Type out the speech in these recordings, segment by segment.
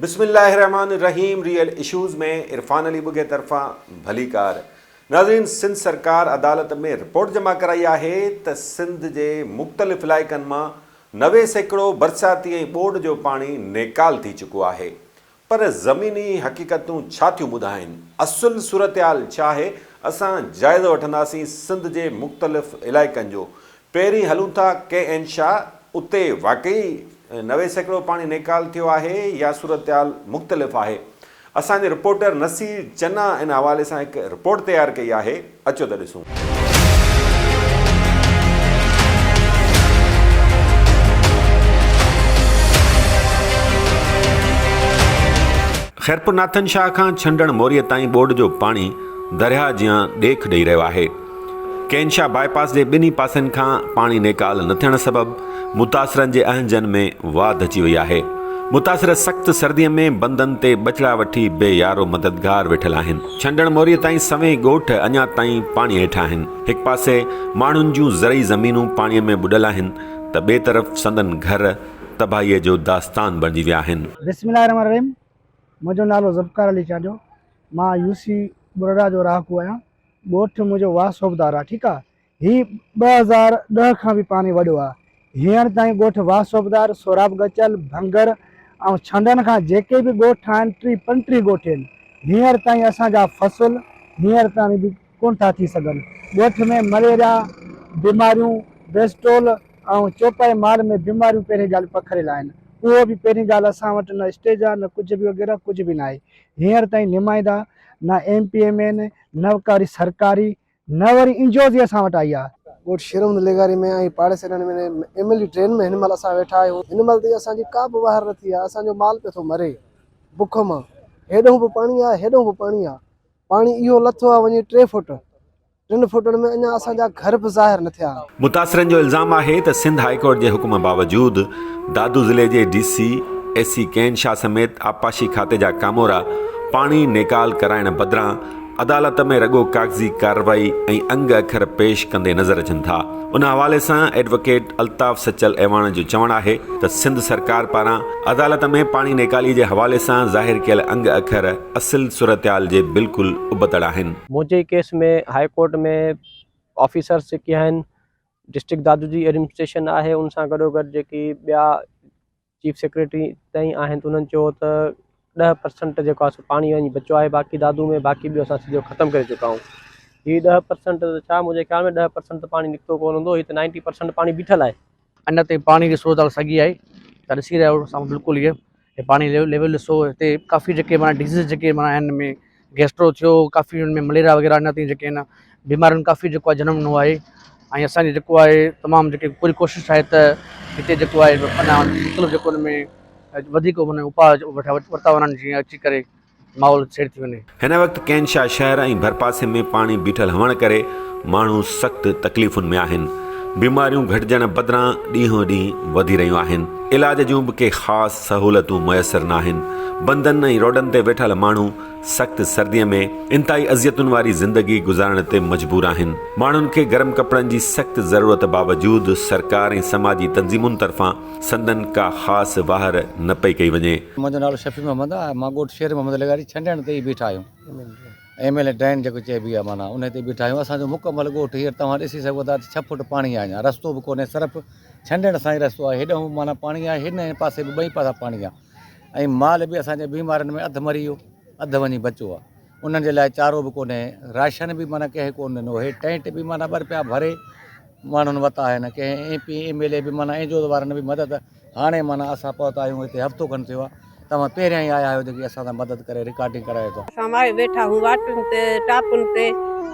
बिस्मिल्लाहिर्रहमानिर्रहीम। Real issues में इरफान अली बुगे तरफ़ा भली कार। नाज़रीन, सिंध सरकार अदालत में रिपोर्ट जमा कराई है त सिंध के मुख़्तलिफ़ इलाइक़नि मां 90 सैकड़ो बरसाती ऐं ॿोॾ जो पानी नेकाल थी चुको है। पर ज़मीनी हक़ीक़तूं छा थियूं ॿुधाइनि, असुल सूरतहाल छा है, असां जाइज़ो वठंदासीं सिंध के मुख़्तलिफ़ इलाइक़नि जो। पहिरीं हलूं था KN शाह, उते वाकई 90 सैकड़ो पानी नेकाल थियो है या सूरतहाल मुख़्तलिफ़ है। असांजे रिपोर्टर नसीर चन्ना इन हवाले से एक रिपोर्ट तैयार कई है, अचो तो ॾिसूं। खैरपुर नाथन शाह का छंडण मोरीअ ताईं ॿोॾ जो पानी दरिया जियां ॾेख ॾेई रहियो आहे। KN शाह बाईपास के ॿिन्ही पासनि खां पानी नेकाल न थियण सबब मुतासिरनि जे अहंजन में वाध अची वई आहे। मुतासिर सख़्त सर्दीअ में बंदनि ते बचड़ा वठी बेयारो मददगार वेठल आहिनि। छंडण मोरीअ ताईं सवें ॻोठ अञा ताईं पानी हेठां आहिनि। हिकु पासे माण्हुनि जूं ज़रई ज़मीनूं पाणीअ में बुॾल आहिनि त ॿिए तरफ़ संदन घर तबाहीअ जो दास्तान बणिजी विया आहिनि। बिस्मिल्लाहिर्रहमानिर्रहीम। मुंहिंजो नालो ज़ुल्फ़कार अली चांजो, मां UC बुरड़ा जो रहाकू आहियां। ॻोठ मुंहिंजो वाह सोबदार आहे, ठीकु आहे। हीउ 2010 खां बि पानी वॾो आहे। हींअर ताईं ॻोठ वाह सोबदार, सोराब गचल, भंगर ऐं छंडनि खां जेके बि ॻोठ आहिनि 35 ॻोठ आहिनि। हींअर ताईं असांजा फसल हींअर ताईं बि कोन था थी सघनि। ॻोठ में मलेरिया बीमारियूं, बेस्टोल ऐं चौपाई माल में बीमारियूं पहिरीं ॻाल्हि पखिड़ियल आहिनि। उहो बि पहिरीं ॻाल्हि असां वटि न स्टेज आहे, न कुझु बि वग़ैरह कुझु बि न आहे। हींअर ताईं नुमाइंदा न MPMN, न कारी सरकारी, न वरी इंजोज़ी असां वटि आई आहे। ॻोठ शेरम लेगारी में ऐं पाड़ेसरनि में MLE ट्रेन में हिन महिल असां वेठा आहियूं। हिन महिल ताईं असांजी का बि वाहर न थी आहे। असांजो माल पियो थो मरे बुख मां। हेॾो बि पाणी आहे, हेॾो बि पाणी आहे। पाणी इहो लथो आहे वञी 3 फुट, 3 फुटनि में अञा असांजा घर बि ज़ाहिर न थिया। मुतासिरनि जो इल्ज़ाम है त सिंध हाईकोर्ट के हुक्म बावजूद दादू ज़िले के DC SC KN शाह समेत आपाशी खाते जा कामोरा पानी नेकाल कराइण बदिरां अदालत में रगो कागज़ी कार्रवाई ऐं अंग अखर पेश कंदे नज़र अचनि था। उन हवाले से एडवोकेट अल्ताफ़ सचल एवान जो चवण है त सिंध सरकार पारां अदालत में पानी नेकाली के हवाले से ज़ाहिर कियल अंग अखर असल सूरतहाल जे बिल्कुल उबतड़ आहिनि। मुझे केस में हाई कोर्ट में ऑफिसर्स जेके आहिनि, डिस्ट्रिक्ट दादू जी एडमिनिस्ट्रेशन है, उन सां गॾोगॾु जेकी ॿिया चीफ सेक्रेटरी ताईं आहिनि, उन्हनि चयो त 10% जेको आहे पाणी वञी बचो आहे बाक़ी दादू में, बाक़ी ॿियो असां सॼो ख़तमु करे चुका आहियूं। हीअ 10% छा, मुंहिंजे ख्याल में 10% पाणी निकितो कोन हूंदो। हीअ त 90% पाणी बीठल आहे। अञा ताईं पाणी ॾिसो त सॼी आहे, त ॾिसी रहिया आहियो बिल्कुलु। इहे पाणी लेवल ॾिसो, हिते काफ़ी जेके माना डिज़ीज़ जेके माना आहिनि में गैस्ट्रो थियो, काफ़ी हुन में मलेरिया वग़ैरह अञा ताईं जेके आहिनि बीमारियुनि काफ़ी जेको आहे जनमु ॾिनो आहे। ऐं असांजी जेको आहे तमामु जेके पूरी कोशिशि आहे त हिते जेको आहे अञा मुख़्तलिफ़ जेको हुन में वधीक उपाय वरिता वञनि, जीअं अची करे माहौल सेट थी वञे। हिन वक़्तु KN शाह शहर ऐं भरपासे में पानी बीठल हुअण करे माण्हू सख़्त तकलीफ़ुनि में आहिनि। बीमारियूं घटिजण बदिरां ॾींहों ॾींहुं वधी रहियूं आहिनि। इलाज जूं बि के ख़ासि सहूलतूं मुयसर न आहिनि। बंदनि ऐं रोडनि ते वेठल माण्हू सख़्त सर्दीअ में इंतहाई अज़ियतुनि वारी ज़िंदगी गुज़ारण ते मजबूर आहिनि। माण्हुनि खे गरम कपिड़नि जी सख़्त ज़रूरत बावजूदु सरकार ऐं समाजी तंज़ीमुनि तरफ़ां संदन का ख़ासि वाहर न पई कई वञे। मुंहिंजो नालो शफ़ी मोहम्मद आहे। मां ॻोठ शेर मोहम्मद लेगारी छंडण ते ई बीठा आहियूं। MLA ड्रेन जेको चइबी आहे माना उन ते बीठा आहियूं। असांजो मुकमल ॻोठ हींअर तव्हां ॾिसी सघो था 6 फुट पाणी आहे। अञा रस्तो बि कोन्हे, सिर्फ़ु छंडण सां ई रस्तो आहे। हेॾो माना पाणी आहे, हिन पासे बि ॿई पासा पाणी आहे। ऐं माल बि असांजे बीमारनि में अधु मरी वियो, अधु वञी बचियो आहे। उन्हनि जे लाइ चारो बि कोन्हे, राशन बि माना कंहिं कोन ॾिनो। हे टेंट बि माना 2 रुपया भरे माण्हुनि वरिता आहिनि। कंहिं MP MLA बि माना एंजोद वारनि बि मदद। हाणे माना असां पहुता आहियूं हिते, हफ़्तो खनि थियो आहे। तव्हां पहिरियां ई आया आहियो जेकी असां सां मदद करे रिकॉर्डिंग करायो था। असां मां वेठा हूं वाटुनि ते, टापुनि ते,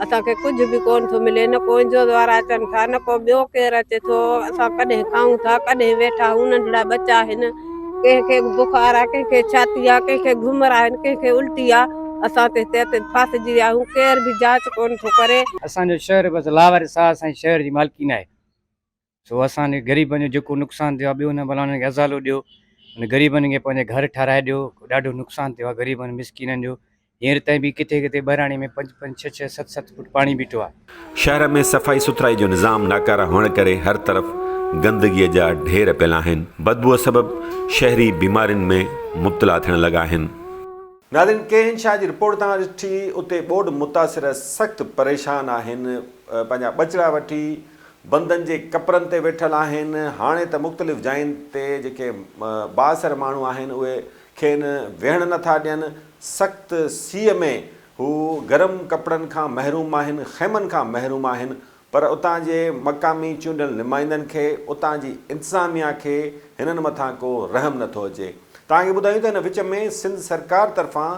असांखे कुझु बि कोन थो मिले। न को इंजोद वारा अचनि था, न को ॿियो केरु अचे थो। असां कॾहिं खाऊं था, कॾहिं वेठा हूं। नंढड़ा बच्चा आहिनि, कंहिंखे बुखार आहे, कंहिंखे छाती आहे, कंहिंखे घुमर आहिनि, कंहिंखे उल्टी आहे। असां ते फासिजी विया आहियूं, केर बि जांच कोन थो करे। असांजो शहर बसि लावारिस आहे, असांजे शहर जी मालकी न आहे। सो असांजे ग़रीबनि जो जेको नुक़सानु थियो आहे, ॿियो न भला हुनखे अज़ालो ॾियो, हुन ग़रीबनि खे पंहिंजे घर ठाराए ॾियो। ॾाढो नुक़सानु थियो आहे ग़रीबनि मिसकिननि जो। हींअर ताईं बि किथे किथे बहिराणे में 5-5, 6-6, 7-7 फुट पाणी बीठो आहे। शहर में सफ़ाई सुथराई जो निज़ाम नाकारा हुअण करे हर तरफ़ गंदगीअ जा ढेर पियल आहिनि। बदबूअ सबबि शहरी बीमारियुनि में मुब्तला थियण लॻा आहिनि। नाज़रीन, कंहिं शाह जी रिपोर्ट तव्हां ॾिठी, उते ॿोॾ मुतासिर सख़्तु परेशान आहिनि, पंहिंजा ॿचिड़ा वठी बंदनि जे कपरनि ते वेठल आहिनि। हाणे त मुख़्तलिफ़ जायुनि ते जेके बासर माण्हू आहिनि उहे खेनि वेहण नथा ॾियनि। सख़्तु सीअ में हू गरम कपिड़नि खां महरूम आहिनि, ख़ैमनि खां महरूम आहिनि। पर उतां जे मक़ामी चूंडियल नुमाइंदनि खे, उतां जी इंतिज़ामिया खे हिननि मथां को रहम नथो अचे। तव्हांखे ॿुधायूं त हिन विच में सिंध सरकार तरफ़ां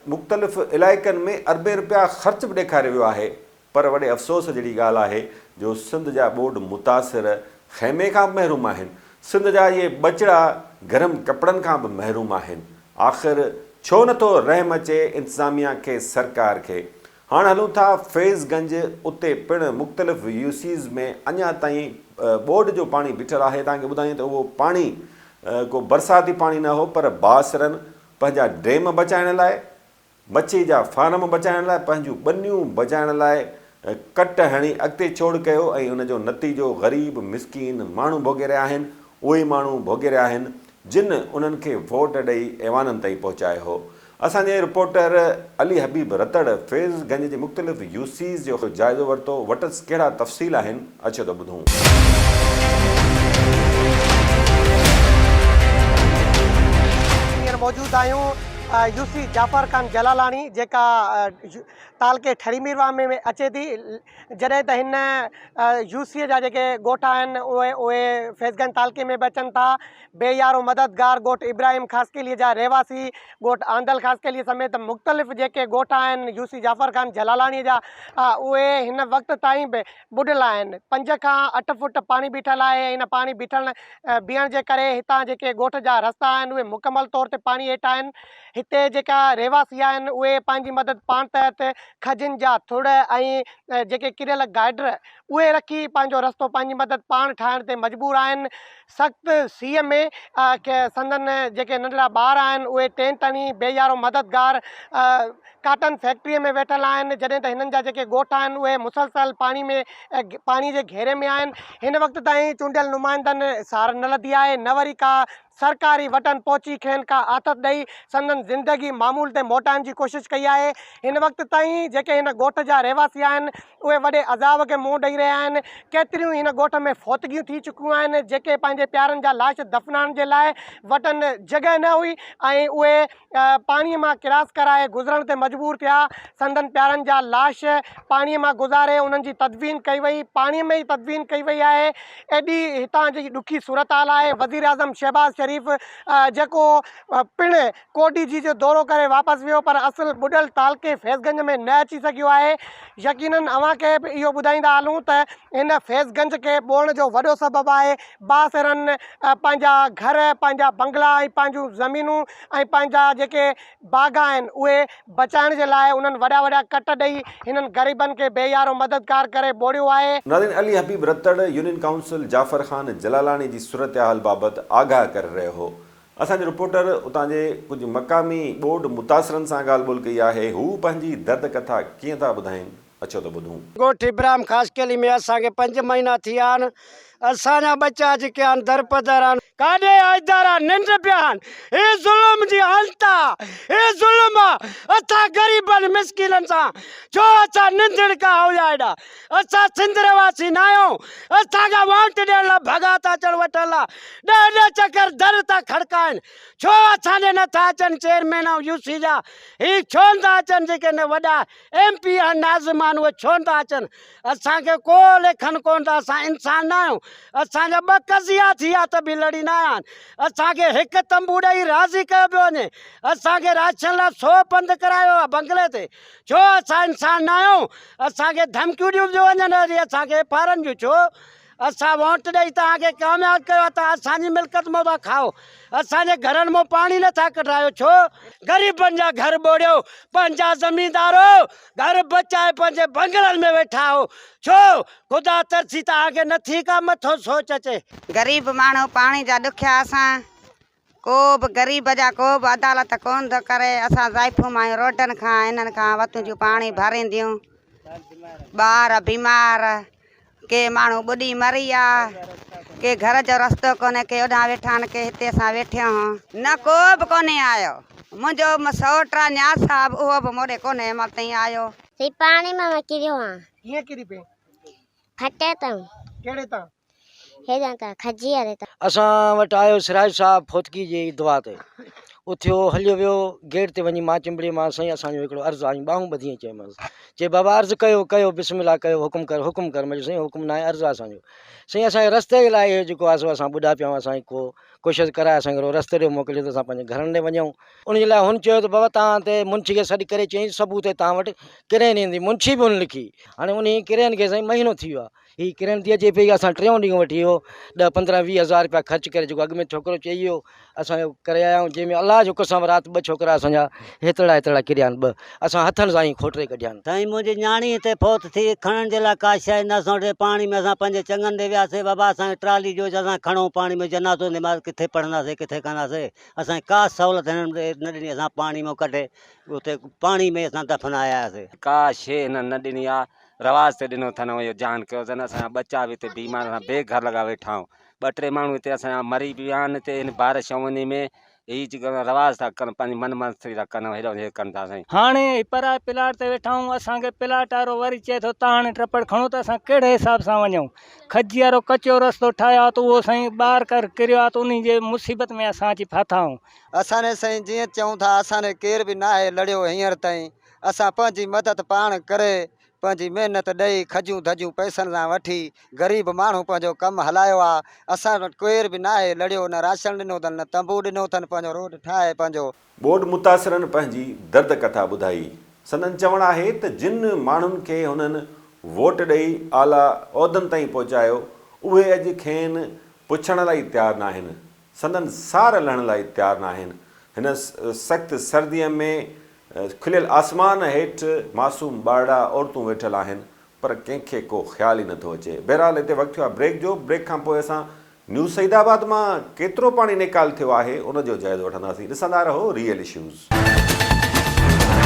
मुख़्तलिफ़ इलाइक़नि में अरबे रुपया ख़र्च बि ॾेखारियो वियो आहे। पर वॾे अफ़सोस जहिड़ी ॻाल्हि आहे जो सिंध जा ॿोॾ मुतासिर ख़ैमे खां बि महरूम आहिनि। सिंध जा इहे ॿचिड़ा गरम कपिड़नि खां बि महरूम आहिनि। आख़िर छो नथो रहम अचे इंतिज़ामिया खे, सरकार खे? हाणे हलूं था फैज़गंज। उते पिणु मुख़्तलिफ़ यूसीज़ में अञा ताईं ॿोॾ जो पाणी बीठल आहे। तव्हांखे ॿुधायूं त उहो पाणी को बरसाती पाणी न हो, पर बासरनि पंहिंजा डेम बचाइण लाइ, मच्छी जा फार्म बचाइण लाइ, पंहिंजूं ॿनियूं बचाइण लाइ कट हणी अॻिते छोड़ कयो ऐं उनजो नतीजो ग़रीब मिसकीन माण्हू भोॻे रहिया आहिनि। उहे माण्हू भोॻे रहिया आहिनि जिन उन्हनि खे वोट ॾेई ऐवाननि ताईं पहुचायो हो। असांजे रिपोर्टर अली हबीब रतड़ फैज़गंज जे मुख़्तलिफ़ यूसीज़ जो जाइज़ो वरितो। वटसि कहिड़ा तफ़सील आहिनि, अचो त ॿुधूं। मौजूद आहियूं यूसी जाफ़र ख़ान जलालानी जेका तालके ठरीमीरवा में अचे थी। जॾहिं त हिन यूसीअ जा जेके ॻोठ आहिनि उहे फैज़गंज तालके में बि अचनि था। बेयारो मददगार ॻोठ इब्राहिम ख़ासकेलीअ जा रहवासी, ॻोठ आंदल ख़ासकेलीअ समेत मुख़्तलिफ़ जेके ॻोठ आहिनि यूसी जाफ़र ख़ान जलालानी जा, उहे हिन वक़्त ताईं बि ॿुॾल आहिनि। 5 खां 8 फुट पाणी बीठल आहे। हिन पाणी बीहण जे करे हितां जेके ॻोठ जा रस्ता आहिनि उहे मुकमल तौर ते पाणी हेठि आहिनि। हिते जेका रहवासी आहिनि उहे पंहिंजी मदद पाण तहत खजिन जा थुड़ ऐं जेके किरियल गाइडर उहे रखी पंहिंजो रस्तो पंहिंजी मदद पाण ठाहिण ते मजबूर आहिनि। सख़्तु सीअ में संदन जेके नंढड़ा ॿार आहिनि उहे टेंट हणी बेयारो मददगार काटन फैक्ट्रीअ में वेठल आहिनि। जॾहिं त हिननि जा जेके ॻोठ आहिनि उहे मुसलसल पाणी जे घेरे में आहिनि। हिन वक़्त ताईं चूंडियल नुमाइंदनि सार न लधी आहे, न वरी का सरकारी वटन पहुची खेनि का आथत ॾेई संदन ज़िंदगी मामूल ते मोटाइण जी कोशिशि कई आहे। हिन वक़्त ताईं जेके हिन ॻोठ जा रहवासी आहिनि उहे वॾे अज़ाब खे मुंहुं ॾेई रहिया आहिनि। केतिरियूं हिन ॻोठ में फौतगियूं थी चुकियूं आहिनि जेके पंहिंजे प्यारनि जा लाश दफ़नाइण जे लाइ वटन जॻह न हुई ऐं उहे पाणीअ मां क्रॉस कराए गुज़रण ते मजबूर थिया। संदन प्यारनि जा लाश पाणीअ मां गुज़ारे उन्हनि जी तदवीन कई वई, पाणीअ में ई तदवीन कई वई आहे। एॾी हितां जी ॾुखी सूरत हाल आहे। वज़ीर आज़म शहबाज़ शरीफ़ जेको पिणु कोडी जी जो दौरो करे वापसि वियो, पर असुल ॿुॾल तालके फैज़गंज में न अची सघियो आहे। यकीनन अव्हांखे बि इहो ॿुधाईंदा हलूं त हिन फैज़गंज खे ॿोअण जो वॾो सबबु आहे बासरनि पंहिंजा घर, पंहिंजा बंगला ऐं पंहिंजूं ज़मीनूं ऐं पंहिंजा जेके बाग़ आहिनि उहे बचाइण जे लाइ उन्हनि वॾा वॾा कट ॾेई हिननि ग़रीबनि खे बेयारो मददगार करे ॿोड़ियो आहे। नाज़रीन, अली हबीब रतड़ यूनियन काउंसिल जाफ़र ख़ान जलालानी जी सूरत हाल बाबति आगाह करे रहियो हो। असांजो रिपोर्टर उतां जे कुझु मक़ामी ॿोॾ मुतासिरनि सां ॻाल्हि ॿोल कई आहे। हू पंहिंजी दर्द कथा कीअं था ॿुधाइनि, अचो त ॿुधूं। ॻोठ इब्राहिम ख़ासकेली में असांखे 5 महीना थी विया आहिनि। असांजा बच्चा जेके आहिनि दरपदर आहिनि, काॾे इदारा निंड पिया आहिनि। हे ज़ुल्म जी हालत आहे, हे ज़ुल्म आहे असां ग़रीबनि मिसकीननि सां। छो असां निंदड़ का हुया हेॾा? असां सिंध रहवासी न आहियूं। असांखां वोट ॾियण लाइ भॻा था अचनि वठण लाइ, 10 चकर दर था खड़काइनि। छो असांजे नथा अचनि चेयरमैन ऐं यूसी जा? ही छो नथा अचनि जेके न वॾा MP आहिनि, नाज़िम आहिनि, उहे छो नथा अचनि? असांखे को लेखन कोन था। असां इंसान न आहियूं। असांजा 2 कज़िया थी विया त बि लड़ी न आया आहिनि। असांखे 1 तंबू ॾेई राज़ी कयो पियो वञे। असांखे राशन लाइ 100 पंधु करायो आहे बंगले ते। छो असां इंसान न आहियूं? असांखे धमकियूं ॾियूं वञनि वरी असांखे फारनि जूं। छो असां वोट ॾेई तव्हांखे कामयाबु कयो आहे, तव्हां असांजी मिल्कत मां था खाओ, असांजे घरनि मां पाणी नथा कढायो। छो ग़रीबनि जा घर ॿोड़ियो, पंहिंजा ज़मीनदारो घर बचाए पंहिंजे बंगलनि में वेठा हो। छो ख़ुदा तरसी तव्हांखे नथी का मथो सोच अचे? गरीब माण्हू पाणी जा ॾुखिया, असां को बि ग़रीब जा को बि अदालत कोन थो करे। असां ज़ाइफ़ूं मायूं रोडनि खां हिननि खां वतूं जूं पाणी भरींदियूं। ॿार बीमार, के माण्हू ॿुॾी मरी आहे। के घर जो रस्तो कोने के ओॾां वेठा आहिनि के हिते असां वेठा आहियूं न को बि कोन्हे आयो मुंहिंजो सौट न्या साहब उहो बि मोॾे कोन्हे मां ताईं आयो सी पानी में किरियो हां कीअं किरी पे फटे तां कहिड़े तां हेॾां तां खजी वारे तां असां वटि आयो सिराज साहब फोतकी जी दुआ ते उथियो हलियो वियो गेट ते वञी मां चिंबड़ी मां साईं असांजो हिकिड़ो अर्ज़ु आयूं ॿाहूं ॿधी चयोमांसि चए बाबा अर्ज़ु कयो बिस्मिल्लाह कयो हुकुम कर मुंहिंजो साईं हुकुम न आहे अर्ज़ु आहे असांजो साईं असांजे रस्ते जे लाइ जेको आहे सो असां ॿुधा पिया आहियूं असांखे को कोशिशि कराए असांखे रस्ते ॾे मोकिलियो त असां पंहिंजे घरनि ॾे वञूं उन जे लाइ हुन चयो त बाबा तव्हां ते मुंशी खे सॾु करे चयईं सबूत तव्हां वटि किरेन ईंदी मुंशी बि हुन लिखी हाणे उन किरेन खे साईं महीनो थी वियो आहे हीअ किरेन थी अचे पई असां 3 ॾींहं वठी वियो 10-15-20 हज़ार रुपया ख़र्च करे जेको अॻु में छोकिरो चई वियो असांजो करे आया आहियूं जंहिंमें अलाह जो कसम राति 2 छोकिरा असांजा हेतिरा किरिया आहिनि 2 असां हथनि सां ई खोटरे कढिया आहिनि साईं मुंहिंजी न्याणी हिते फोत थी खणण जे लाइ का शइ न असां पाणी में असां पंहिंजे चङनि ते वियासीं बाबा असांखे ट्राली ॾियो असां खणूं पाणी में जनाज़ो निमाज़ किथे पढ़ंदासीं किथे कंदासीं असांखे का सहूलियत हिननि न ॾिनी असां पाणी में कढे उते पाणी में असां दफ़नायासीं का शइ हिन न ॾिनी आहे रवाज़ ते ॾिनो अथनि इहो जान कयो अथनि असांजा बच्चा बि हिते बीमार असां बेघर लॻा वेठा आहियूं 2-3 माण्हू हिते असांजा मरी बि विया आहिनि हिते हिन बारिश उन में हीअ जेको रवाज़ था कनि पंहिंजी मन मस्ती था कनि हेॾो हे कनि था साईं हाणे पराए प्लाट ते वेठा आहियूं असांखे प्लाट वारो वरी चए थो तव्हां हाणे ट्रपड़ खणो त असां कहिड़े हिसाब सां वञूं खजी वारो कचो रस्तो ठाहियो आहे त उहो साईं ॿार कर किरियो आहे त उन जे मुसीबत में असां अची फाथा आहियूं असांजे साईं जीअं चऊं था असांजे केर बि न आहे लड़ियो हींअर ताईं असां पंहिंजी मदद पाण करे पंहिंजी महिनत ॾेई खजूं धजूं पैसनि सां वठी ग़रीब माण्हू पंहिंजो कमु हलायो आहे असां वटि केर बि न आहे लड़ियो न राशन ॾिनो अथनि न तंबू ॾिनो अथनि पंहिंजो रोड ठाहे पंहिंजो बोर्ड मुतासिरनि पंहिंजी दर्द कथा ॿुधाई संदन चवणु आहे त जिन माण्हुनि खे हुननि वोट ॾेई आला उहिदनि ताईं पहुचायो उहे अॼु खेनि पुछण लाइ तयारु न आहिनि संदन सार लहण लाइ तयारु न आहिनि हिन सख़्तु सर्दीअ में खुलियल आसमान हेठि मासूम ॿारड़ा औरतूं वेठल आहिनि पर कंहिंखे को ख़्यालु ई नथो अचे बहरहाल हिते वक़्तु आहे ब्रेक जो ब्रेक खां पोइ असां न्यू सईदाबाद मां केतिरो पाणी निकाल थियो आहे उनजो जाइज़ो वठंदासीं ॾिसंदा रहो रियल इश्यूज़।